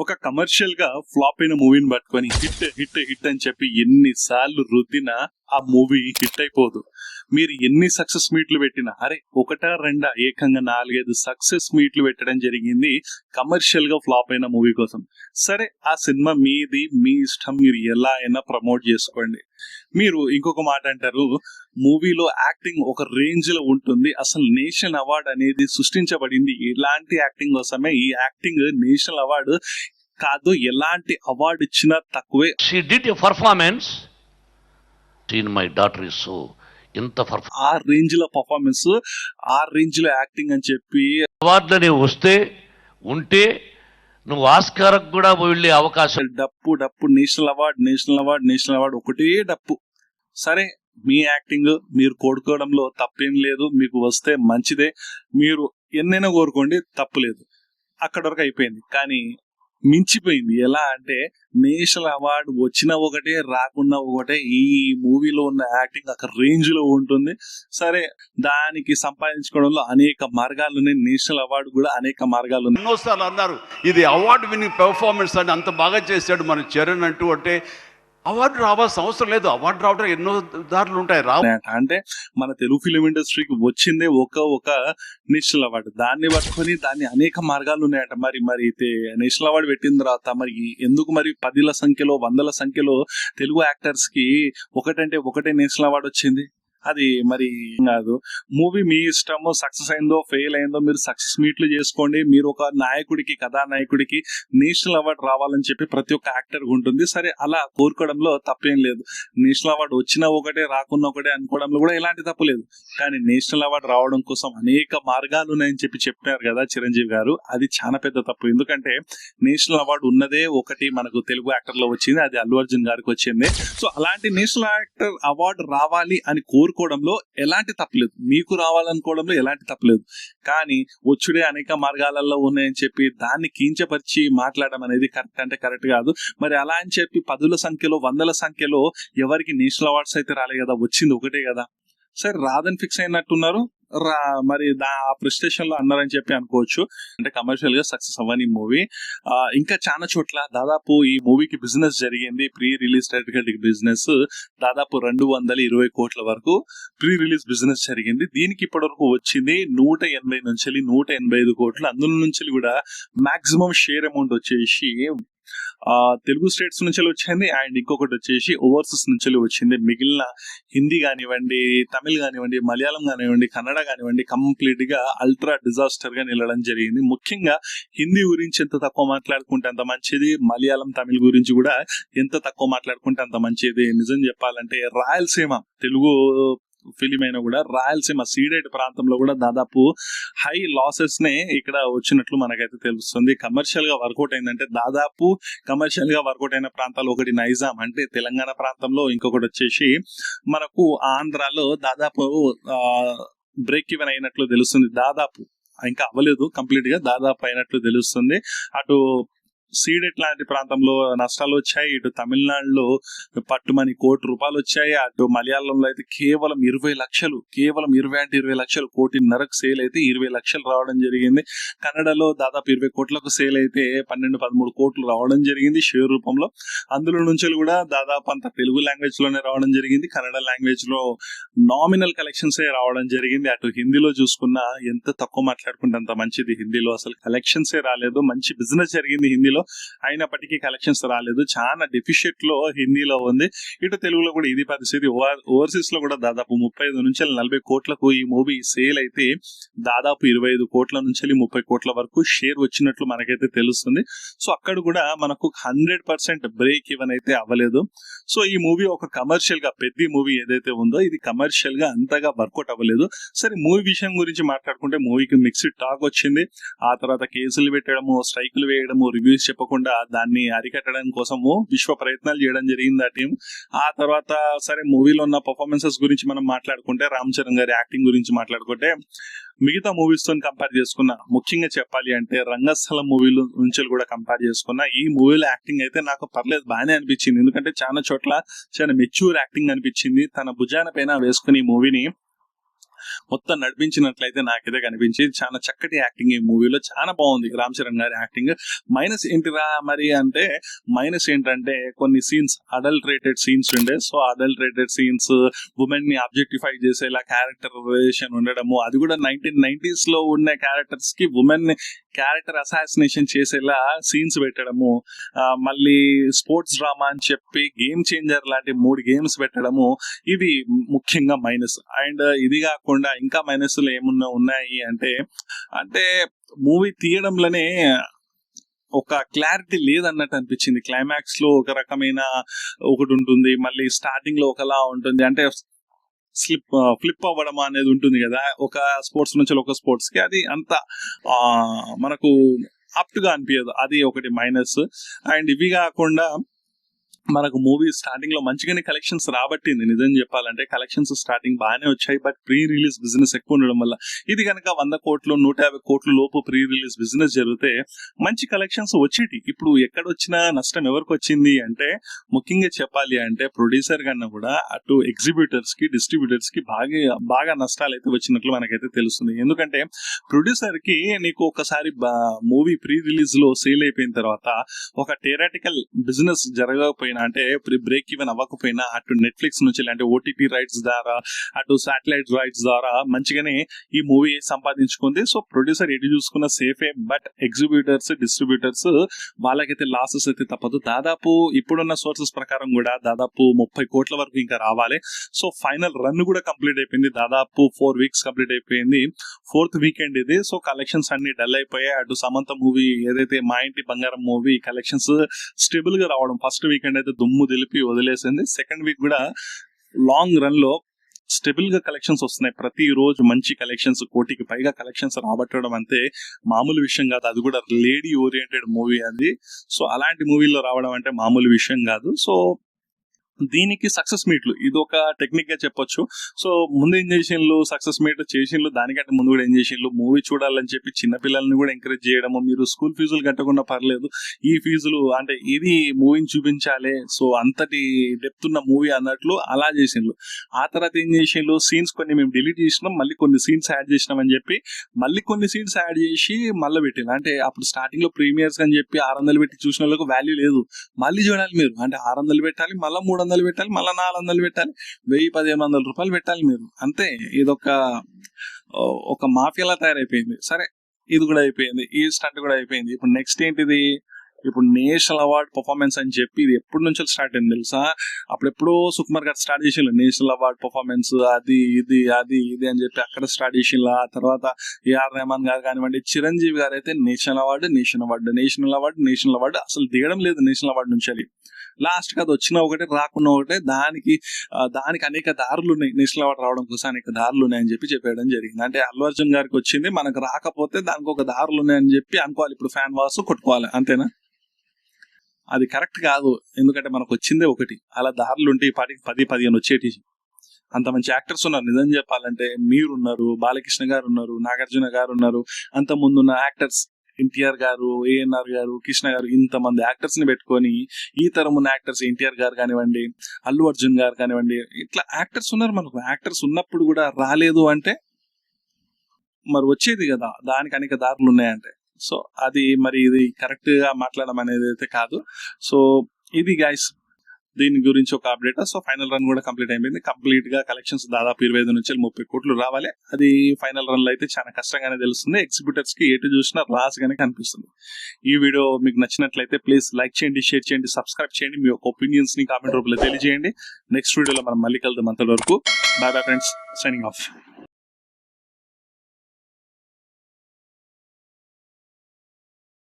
ఒక కమర్షియల్ గా ఫ్లాప్ అయిన మూవీని పట్టుకొని హిట్ హిట్ హిట్ అని చెప్పి ఎన్నిసార్లు రుద్దినా ఆ మూవీ హిట్ అయిపోదు. మీరు ఎన్ని సక్సెస్ మీట్లు పెట్టినా, అరే ఒకటా రెండా ఏకంగా 4-5 సక్సెస్ మీట్లు పెట్టడం జరిగింది కమర్షియల్ గా ఫ్లాప్ అయిన మూవీ కోసం. సరే, ఆ సినిమా మీది, మీ ఇష్టం, మీరు ఎలా అయినా ప్రమోట్ చేసుకోండి. మీరు ఇంకొక మాట అంటారు, మూవీలో యాక్టింగ్ ఒక రేంజ్ లో ఉంటుంది, అసలు నేషనల్ అవార్డు అనేది సృష్టించబడింది ఇలాంటి యాక్టింగ్ కోసమే. ఈ యాక్టింగ్ నేషనల్ అవార్డు కాదు, ఎలాంటి అవార్డు ఇచ్చినా తక్కువే. She did a performance. In my daughter is so ఇంత ఆ రేంజ్ లో పర్ఫార్మెన్స్, ఆ రేంజ్ లో యాక్టింగ్ అని చెప్పి అవార్డులని వస్తే ఉంటే నువ్వు ఆస్కార్కు కూడా వెళ్ళే అవకాశం. డప్పు డప్పు national award national award national award ఒకటే డప్పు. సరే, మీ యాక్టింగ్ మీరు కోరుకోవడంలో తప్పేం లేదు, మీకు వస్తే మంచిదే, మీరు ఎన్నైనా కోరుకోండి, తప్పులేదు. అక్కడ వరకు అయిపోయింది. కానీ మించిపోయింది. ఎలా అంటే నేషనల్ అవార్డు వచ్చిన ఒకటే, రాకున్నా ఒకటే. ఈ మూవీలో ఉన్న యాక్టింగ్ ఒక రేంజ్ లో ఉంటుంది. సరే, దానికి సంపాదించుకోవడంలో అనేక మార్గాలు ఉన్నాయి, నేషనల్ అవార్డు కూడా అనేక మార్గాలు ఉన్నాయి. ఎన్నోసార్లు అన్నారు ఇది అవార్డు విన్నింగ్ పెర్ఫార్మెన్స్ అని, అంత బాగా చేశాడు మన చరణ్ అంటూ. అంటే అవార్డు రావాల్సిన అవసరం లేదు, అవార్డు రావడం ఎన్నో దారులు ఉంటాయి. అంటే మన తెలుగు ఫిలిం ఇండస్ట్రీకి వచ్చిందే ఒక నేషనల్ అవార్డు. దాన్ని పట్టుకొని దాన్ని అనేక మార్గాలు ఉన్నాయంట. మరి నేషనల్ అవార్డు పెట్టిన తర్వాత మరి ఎందుకు మరి 10ల సంఖ్యలో 100ల సంఖ్యలో తెలుగు యాక్టర్స్ కి ఒకటంటే ఒకటే నేషనల్ అవార్డు వచ్చింది? అది మరి కాదు. మూవీ మీ ఇష్టము, సక్సెస్ అయిందో ఫెయిల్ అయిందో మీరు సక్సెస్ మీట్లు చేసుకోండి. మీరు ఒక నాయకుడికి, కథానాయకుడికి నేషనల్ అవార్డు రావాలని చెప్పి ప్రతి ఒక్క యాక్టర్ ఉంటుంది. సరే, అలా కోరుకోవడంలో తప్పేం లేదు. నేషనల్ అవార్డు వచ్చినా ఒకటే, రాకున్నా ఒకటే అనుకోవడంలో కూడా ఎలాంటి తప్పు లేదు. కానీ నేషనల్ అవార్డు రావడం కోసం అనేక మార్గాలు ఉన్నాయని చెప్పి చెప్పారు కదా చిరంజీవి గారు, అది చాలా పెద్ద తప్పు. ఎందుకంటే నేషనల్ అవార్డు ఉన్నదే ఒకటి మనకు తెలుగు యాక్టర్ లో వచ్చింది, అది అల్లు అర్జున్ గారికి వచ్చింది. సో అలాంటి నేషనల్ యాక్టర్ అవార్డు రావాలి అని కోరుకోవడంలో ఎలాంటి తప్పలేదు, మీకు రావాలనుకోవడంలో ఎలాంటి తప్పలేదు. కానీ వచ్చుడే అనేక మార్గాలలో ఉన్నాయని చెప్పి దాన్ని కించపరిచి మాట్లాడడం అనేది కరెక్ట్ అంటే కరెక్ట్ కాదు. మరి అలా అని చెప్పి 10ల సంఖ్యలో 100ల సంఖ్యలో ఎవరికి నేషనల్ అవార్డ్స్ అయితే రాలే కదా, వచ్చింది ఒకటే కదా. సరే, రాదని ఫిక్స్ అయినట్టున్నారు, మరి ఆ ప్రెస్టేషన్ లో అన్నారని చెప్పి అనుకోవచ్చు. అంటే కమర్షియల్ గా సక్సెస్ అవ్వని మూవీ. ఇంకా చాలా చోట్ల దాదాపు ఈ మూవీకి బిజినెస్ జరిగింది, ప్రీ రిలీజ్ టికెట్ బిజినెస్ దాదాపు 220 కోట్ల వరకు ప్రీ రిలీజ్ బిజినెస్ జరిగింది. దీనికి ఇప్పటి వరకు వచ్చింది 180 నుంచి 185 కోట్లు. అందులో నుంచి కూడా మాక్సిమం షేర్ అమౌంట్ వచ్చేసి తెలుగు స్టేట్స్ నుంచి వచ్చింది, అండ్ ఇంకొకటి వచ్చేసి ఓవర్సీస్ నుంచి వచ్చింది. మిగిలిన హిందీ కానివ్వండి, తమిళ్ కానివ్వండి, మలయాళం కానివ్వండి, కన్నడ కానివ్వండి, కంప్లీట్ గా అల్ట్రా డిజాస్టర్ గా నిలవడం జరిగింది. ముఖ్యంగా హిందీ గురించి ఎంత తక్కువ మాట్లాడుకుంటే అంత మంచిది, మలయాళం తమిళ్ గురించి కూడా ఎంత తక్కువ మాట్లాడుకుంటే అంత మంచిది. నిజం చెప్పాలంటే రాయలసీమ తెలుగు ఫిలిం అయినా కూడా రాయలసీమ సీడెడ్ ప్రాంతంలో కూడా దాదాపు హై లాసెస్ నే ఇక్కడ వచ్చినట్లు మనకైతే తెలుస్తుంది. కమర్షియల్ గా వర్కౌట్ అయిందంటే దాదాపు కమర్షియల్ గా వర్కౌట్ అయిన ప్రాంతాలు ఒకటి నైజాం అంటే తెలంగాణ ప్రాంతంలో, ఇంకొకటి వచ్చేసి మనకు ఆంధ్రాలో దాదాపు బ్రేక్ ఈవెన్ అయినట్లు తెలుస్తుంది. దాదాపు ఇంకా అవ్వలేదు, కంప్లీట్ గా దాదాపు అయినట్లు తెలుస్తుంది. అటు సీడెట్ లాంటి ప్రాంతంలో నష్టాలు వచ్చాయి, ఇటు తమిళనాడులో పట్టుమని ₹1 కోటి వచ్చాయి, అటు మలయాళంలో అయితే కేవలం 20 లక్షలు, కేవలం 20 లక్షలు, 1.5 సేల్ అయితే 20 లక్షలు రావడం జరిగింది. కన్నడలో దాదాపు 20 కోట్లకు సేల్ అయితే 12-13 కోట్లు రావడం జరిగింది షేర్ రూపంలో. అందులో నుంచి కూడా దాదాపు అంత తెలుగు లాంగ్వేజ్ లోనే రావడం జరిగింది, కన్నడ లాంగ్వేజ్ లో నామినల్ కలెక్షన్స్ రావడం జరిగింది. అటు హిందీలో చూసుకున్నా ఎంత తక్కువ మాట్లాడుకుంటే అంత మంచిది. హిందీలో అసలు కలెక్షన్స్ రాలేదు, మంచి బిజినెస్ జరిగింది హిందీలో, అయినప్పటికీ కలెక్షన్స్ రాలేదు, చాలా డెఫిషియట్ లో హిందీలో ఉంది. ఇటు తెలుగులో కూడా ఇది పరిస్థితి. ఓవర్సీస్ లో కూడా దాదాపు 35 నుంచి 40 కోట్లకు ఈ మూవీ సేల్ అయితే దాదాపు 25 కోట్ల నుంచి 30 కోట్ల వరకు షేర్ వచ్చినట్లు మనకైతే తెలుస్తుంది. సో అక్కడ కూడా మనకు 100% బ్రేక్ ఈవెన్ అయితే అవ్వలేదు. సో ఈ మూవీ ఒక కమర్షియల్ గా పెద్ద మూవీ ఏదైతే ఉందో ఇది కమర్షియల్ గా అంతగా వర్కౌట్ అవ్వలేదు. సరే, మూవీ విషయం గురించి మాట్లాడుకుంటే మూవీకి మిక్స్డ్ టాక్ వచ్చింది. ఆ తర్వాత కేసులు పెట్టడము, స్ట్రైకులు వేయడము, రివ్యూస్ చెప్పకుండా దాన్ని అరికట్టడం కోసము విశ్వ ప్రయత్నాలు చేయడం జరిగింది ఆ టీం. ఆ తర్వాత సరే, మూవీలో ఉన్న పర్ఫార్మెన్సెస్ గురించి మనం మాట్లాడుకుంటే, రామ్ చరణ్ గారి యాక్టింగ్ గురించి మాట్లాడుకుంటే, మిగతా మూవీస్ తో కంపేర్ చేసుకున్నా, ముఖ్యంగా చెప్పాలి అంటే రంగస్థలం మూవీలో నుంచి కూడా కంపేర్ చేసుకున్నా, ఈ మూవీలో యాక్టింగ్ అయితే నాకు పర్లేదు, బాగానే అనిపించింది. ఎందుకంటే చాలా చోట్ల చాలా మెచ్యూర్ యాక్టింగ్ అనిపించింది. తన భుజాన పైన వేసుకుని మూవీని మొత్తం నడిపించినట్లయితే నాకైతే కనిపించింది. చాలా చక్కటి యాక్టింగ్ ఈ మూవీలో, చాలా బాగుంది రామ్ చరణ్ గారి యాక్టింగ్. మైనస్ ఏంటిరా మరి అంటే, మైనస్ ఏంటంటే కొన్ని సీన్స్ అడల్టరేటెడ్ సీన్స్ ఉండే. సో అడల్టరేటెడ్ సీన్స్, ఉమెన్ ని ఆబ్జెక్టిఫై చేసేలా క్యారెక్టరైజేషన్ ఉండడము, అది కూడా 1990s లో ఉన్న క్యారెక్టర్స్ కి ఉమెన్ క్యారెక్టర్ అసాసినేషన్ చేసేలా సీన్స్ పెట్టడము, మళ్ళీ స్పోర్ట్స్ డ్రామా అని చెప్పి గేమ్ చేంజర్ లాంటి 3 గేమ్స్ పెట్టడము, ఇది ముఖ్యంగా మైనస్. అండ్ ఇది కాకుండా ఇంకా మైనస్లు ఉన్నాయి అంటే మూవీ తీయడంలోనే ఒక క్లారిటీ లేదన్నట్టు అనిపించింది. క్లైమాక్స్ లో ఒక రకమైన ఒకటి ఉంటుంది, మళ్ళీ స్టార్టింగ్ లో ఒకలా ఉంటుంది. అంటే ఫ్లిప్ అవ్వడం అనేది ఉంటుంది కదా, ఒక స్పోర్ట్స్ నుంచి ఒక స్పోర్ట్స్ కి, అది అంత మనకు అప్ట్ గా అనిపించదు, అది ఒకటి మైనస్. అండ్ ఇవి కాకుండా మనకు మూవీ స్టార్టింగ్ లో మంచిగానే కలెక్షన్స్ రాబట్టింది. నిజం చెప్పాలంటే కలెక్షన్స్ స్టార్టింగ్ బాగానే వచ్చాయి, బట్ ప్రీ రిలీజ్ బిజినెస్ ఎక్కువ ఉండడం వల్ల ఇది కనుక 100 కోట్లు 150 కోట్ల లోపు ప్రీ రిలీజ్ బిజినెస్ జరిగితే మంచి కలెక్షన్స్ వచ్చేటి. ఇప్పుడు ఎక్కడొచ్చినా నష్టం ఎవరికి వచ్చింది అంటే, ముఖ్యంగా చెప్పాలి అంటే ప్రొడ్యూసర్ కన్నా కూడా అటు ఎగ్జిబ్యూటర్స్ కి డిస్ట్రిబ్యూటర్స్ కి బాగా నష్టాలు అయితే వచ్చినట్లు మనకైతే తెలుస్తుంది. ఎందుకంటే ప్రొడ్యూసర్ కి నీకు ఒకసారి మూవీ ప్రీ రిలీజ్ లో సేల్ అయిపోయిన తర్వాత ఒక థియరాటికల్ బిజినెస్ జరగకపోయినా, అంటే బ్రేక్ ఈవెన్ అవ్వకపోయినా, అటు నెట్ఫ్లిక్స్ నుంచి అంటే ఓటీటీ రైట్స్ ద్వారా, అటు శాటిలైట్ రైట్స్ ద్వారా మంచిగానే ఈ మూవీ సంపాదించుకుంది. సో ప్రొడ్యూసర్ ఎటు చూసుకున్న సేఫే, బట్ ఎగ్జిబ్యూటర్స్ డిస్ట్రిబ్యూటర్స్ వాళ్ళకైతే లాసెస్ అయితే తప్పదు. దాదాపు ఇప్పుడున్న సోర్సెస్ ప్రకారం కూడా దాదాపు 30 కోట్ల వరకు ఇంకా రావాలి. సో ఫైనల్ రన్ కూడా కంప్లీట్ అయిపోయింది, దాదాపు 4 వీక్స్ కంప్లీట్ అయిపోయింది, 4th వీకెండ్ ఇది. సో కలెక్షన్స్ అన్ని డల్ అయిపోయాయి. అటు సమంత మూవీ ఏదైతే మా ఇంటి బంగారం మూవీ కలెక్షన్స్ స్టేబుల్ గా రావడం, ఫస్ట్ వీకెండ్ అయితే దుమ్ము దిలిపి వదిలేసింది. సెకండ్ వీక్ కూడా లాంగ్ రన్ లో స్టెబుల్ గా కలెక్షన్స్ వస్తున్నాయి. ప్రతి రోజు మంచి కలెక్షన్స్, 1 కోటికి పైగా కలెక్షన్స్ రాబట్టడం అంటే మామూలు విషయం కాదు. అది కూడా లేడీ ఓరియంటెడ్ మూవీ అది. సో అలాంటి మూవీలో రావడం అంటే మామూలు విషయం కాదు. సో దీనికి సక్సెస్ మీట్లు ఇది ఒక టెక్నిక్ గా చెప్పొచ్చు. సో ముందు ఏం చేసిండ్లు, సక్సెస్ మీట్ చేసిండ్లు, దానికంటే ముందు కూడా ఏం చేసిండ్లు, మూవీ చూడాలని చెప్పి చిన్నపిల్లల్ని కూడా ఎంకరేజ్ చేయడము, మీరు స్కూల్ ఫీజులు కట్టకుండా పర్లేదు, ఈ ఫీజులు అంటే ఇది మూవీని చూపించాలి, సో అంతటి డెప్త్ ఉన్న మూవీ అన్నట్లు అలా చేసిండ్లు. ఆ తర్వాత ఏం చేసిండ్లు, సీన్స్ కొన్ని మేము డిలీట్ చేసినాం, మళ్ళీ కొన్ని సీన్స్ యాడ్ చేసినాం అని చెప్పి మళ్ళీ కొన్ని సీన్స్ యాడ్ చేసి మళ్ళీ పెట్టిండ్రు. అంటే అప్పుడు స్టార్టింగ్ లో ప్రీమియర్స్ అని చెప్పి 600 పెట్టి చూసిన వాళ్ళకి వాల్యూ లేదు, మళ్ళీ చూడాలి మీరు అంటే 600 పెట్టాలి, మళ్ళీ 300 పెట్టాలి, మళ్ళీ 400 పెట్టాలి, 1000-1500 రూపాయలు పెట్టాలి మీరు, అంతే. ఇదొక మాఫియాలా తయారైపోయింది. సరే ఇది కూడా అయిపోయింది, ఈ స్టంట్ కూడా అయిపోయింది. ఇప్పుడు నెక్స్ట్ ఏంటిది, ఇప్పుడు నేషనల్ అవార్డ్ పర్ఫార్మెన్స్ అని చెప్పి ఇది ఎప్పటి నుంచి స్టార్ట్ అయింది తెలుసా? అప్పుడెప్పుడో సుకుమార్ గారు స్టార్ట్ చేసిండ్రు నేషనల్ అవార్డ్ పర్ఫార్మెన్స్, అది ఇది అని చెప్పి అక్కడ స్టార్ట్ చేసిండ్రు. ఆ తర్వాత ఏఆర్ రెహమాన్ గారు కానివ్వండి, చిరంజీవి గారు అయితే నేషనల్ అవార్డు అసలు దిగడం లేదు నేషనల్ అవార్డు నుంచి. అది లాస్ట్ కి అది వచ్చిన ఒకటే రాకున్నా ఒకటే, దానికి అనేక దారులు ఉన్నాయి, నేషనల్ అవార్డు రావడం కోసం అనేక దారులు ఉన్నాయని చెప్పి చెప్పడం జరిగింది. అంటే అల్లు అర్జున్ గారికి వచ్చింది, మనకు రాకపోతే దానికి ఒక దారులు ఉన్నాయని చెప్పి అనుకోవాలి. ఇప్పుడు ఫ్యాన్ వార్స్ కొట్టుకోవాలి, అంతేనా? అది కరెక్ట్ కాదు. ఎందుకంటే మనకు వచ్చిందే ఒకటి, అలా దారులు ఉంటే ఈ పాటికి 10-15 వచ్చేటి. అంత మంచి యాక్టర్స్ ఉన్నారు. నిజం చెప్పాలంటే మీరున్నారు, బాలకృష్ణ గారు ఉన్నారు, నాగార్జున గారు ఉన్నారు, అంత ముందున్న యాక్టర్స్ ఎన్టీఆర్ గారు, ఏఎన్ఆర్ గారు, కృష్ణ గారు, ఇంతమంది యాక్టర్స్ ని పెట్టుకొని ఈ తరం ఉన్న యాక్టర్స్ ఎన్టీఆర్ గారు కానివ్వండి, అల్లు అర్జున్ గారు కానివ్వండి, ఇట్లా యాక్టర్స్ ఉన్నారు. మనకు యాక్టర్స్ ఉన్నప్పుడు కూడా రాలేదు అంటే మరి వచ్చేది కదా, దానికి అనేక దారులు ఉన్నాయంటే. సో అది మరి ఇది కరెక్ట్ గా మాట్లాడడం అనేది అయితే కాదు. సో ఇది గైస్ దీని గురించి ఒక అప్డేట్. సో ఫైనల్ రన్ కూడా కంప్లీట్ అయిపోయింది. కంప్లీట్ గా కలెక్షన్స్ దాదాపు 25 నుంచి 30 కోట్లు రావాలి. అది ఫైనల్ రన్ లో అయితే చాలా కష్టంగానే తెలుస్తుంది. ఎగ్జిబ్యూటర్స్ కి ఎటు చూసినా రాస్ గానే కనిపిస్తుంది. ఈ వీడియో మీకు నచ్చినట్లయితే ప్లీజ్ లైక్ చేయండి, షేర్ చేయండి, సబ్స్క్రైబ్ చేయండి, మీ యొక్క ఒపీనియన్స్ ని కామెంట్ రూపంలో తెలియజేయండి. నెక్స్ట్ వీడియోలో మనం మళ్ళీ కలుద్దాం. అంతవరకు బాయ్ ఫ్రెండ్స్, సైనింగ్ ఆఫ్.